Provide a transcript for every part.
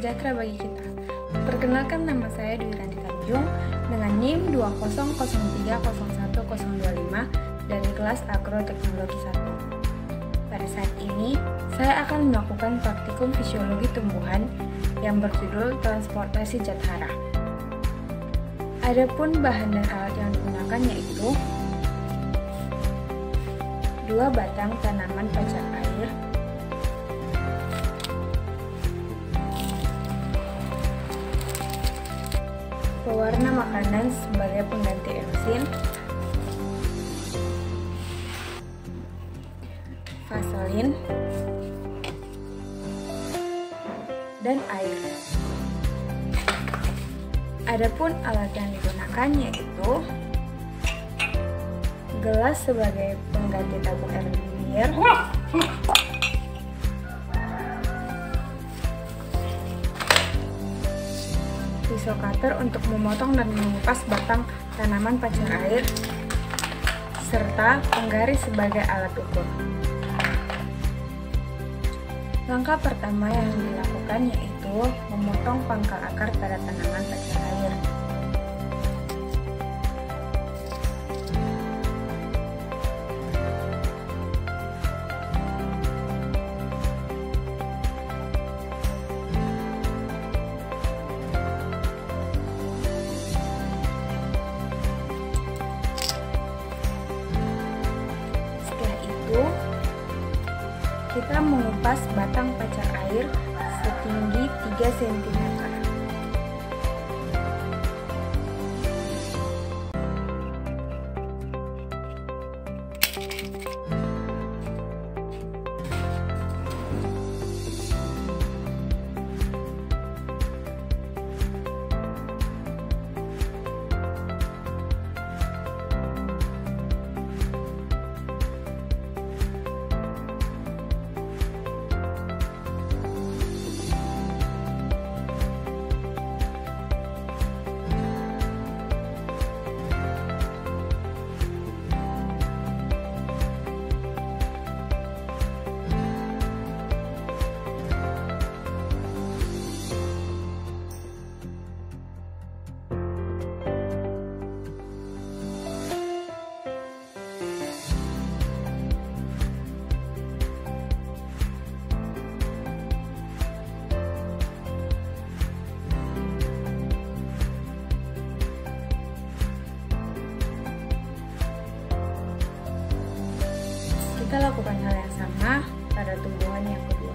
sejahtera bagi kita. Perkenalkan, nama saya Dwi Randi Tanjung dengan NIM 20030301025 dari kelas Agroteknologi 1. Pada saat ini, saya akan melakukan praktikum fisiologi tumbuhan yang berjudul transportasi zat hara. Adapun bahan dan alat yang digunakan yaitu 2 batang tanaman pacar air, pewarna makanan sebagai pengganti enzim, vaselin, dan air. Adapun alat yang digunakan yaitu gelas sebagai pengganti tabung air liur, pisau cutter untuk memotong dan mengupas batang tanaman pacar air, serta penggaris sebagai alat ukur. Langkah pertama yang dilakukan yaitu memotong pangkal akar pada tanaman pacar air. Setelah itu, kita mengupas batang pacar air setinggi 3 cm. Kita lakukan hal yang sama pada tumbuhan yang kedua.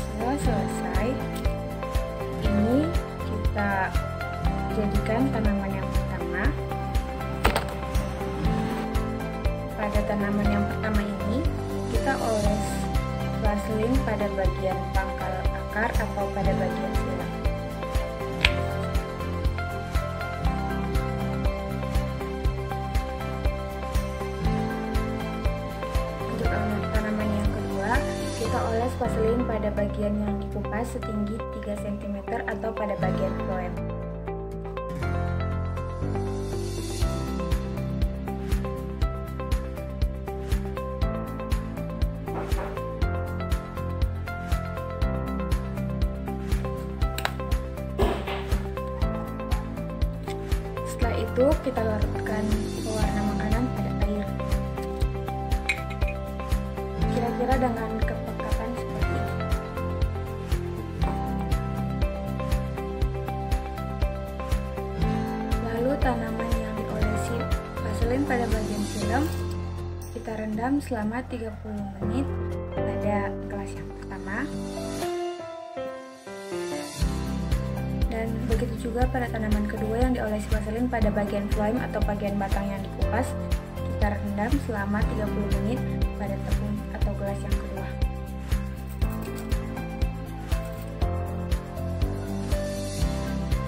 Setelah selesai, ini kita jadikan tanaman yang pertama. Pada tanaman yang pertama ini, kita oles vaselin pada bagian pangkal akar atau pada bagian silang. Untuk tanaman yang kedua, kita oles vaselin pada bagian yang dikupas setinggi 3 cm atau pada bagian phloem. Setelah itu, kita larutkan pewarna makanan pada air. Kira-kira dengan kepekatan seperti ini. Lalu tanaman yang diolesi vaselin pada bagian silang, kita rendam selama 30 menit pada kelas yang pertama. Dan begitu juga pada tanaman kedua yang diolesi vaselin pada bagian phloem atau bagian batang yang dikupas, kita rendam selama 30 menit pada tepung atau gelas yang kedua.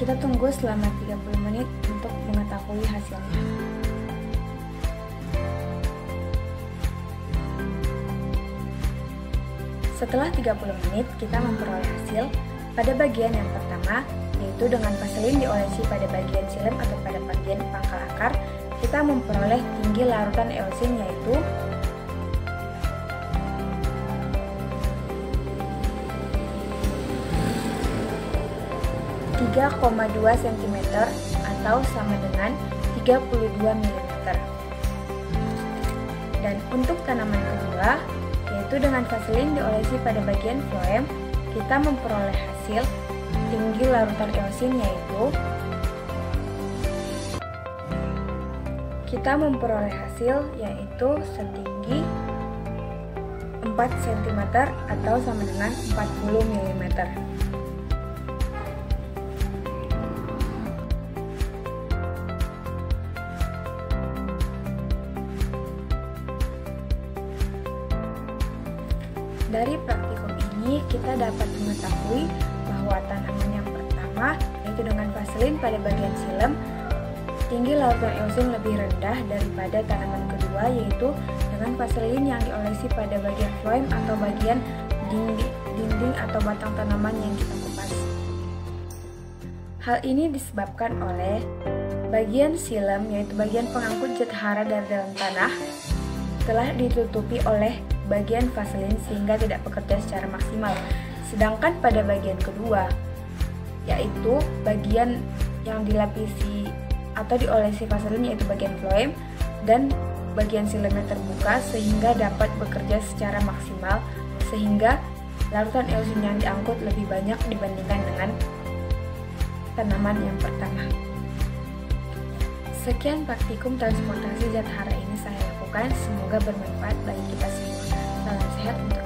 Kita tunggu selama 30 menit untuk mengetahui hasilnya. Setelah 30 menit kita memperoleh hasil. Pada bagian yang pertama, yaitu dengan vaselin diolesi pada bagian silem atau pada bagian pangkal akar, kita memperoleh tinggi larutan eosin yaitu 3,2 cm atau sama dengan 32 mm. Dan untuk tanaman kedua, yaitu dengan vaselin diolesi pada bagian floem, kita memperoleh hasil tinggi larutan eosin yaitu setinggi 4 cm atau sama dengan 40 mm. Dari praktikum ini, kita dapat mengetahui bahwa tanaman yang pertama, yaitu dengan vaselin pada bagian silem, tinggi larutan eosin lebih rendah daripada tanaman kedua, yaitu dengan vaselin yang diolesi pada bagian floem atau bagian dinding atau batang tanaman yang kita kupas. Hal ini disebabkan oleh bagian silem, yaitu bagian pengangkut zat hara dari dalam tanah, telah ditutupi oleh bagian vaselin sehingga tidak bekerja secara maksimal. Sedangkan pada bagian kedua, yaitu bagian yang dilapisi atau diolesi vaselin, yaitu bagian floem dan bagian silemnya terbuka sehingga dapat bekerja secara maksimal, sehingga larutan eosin yang diangkut lebih banyak dibandingkan dengan tanaman yang pertama. Sekian praktikum transportasi zat hara ini saya lakukan, semoga bermanfaat bagi kita semua. Salam sehat untuk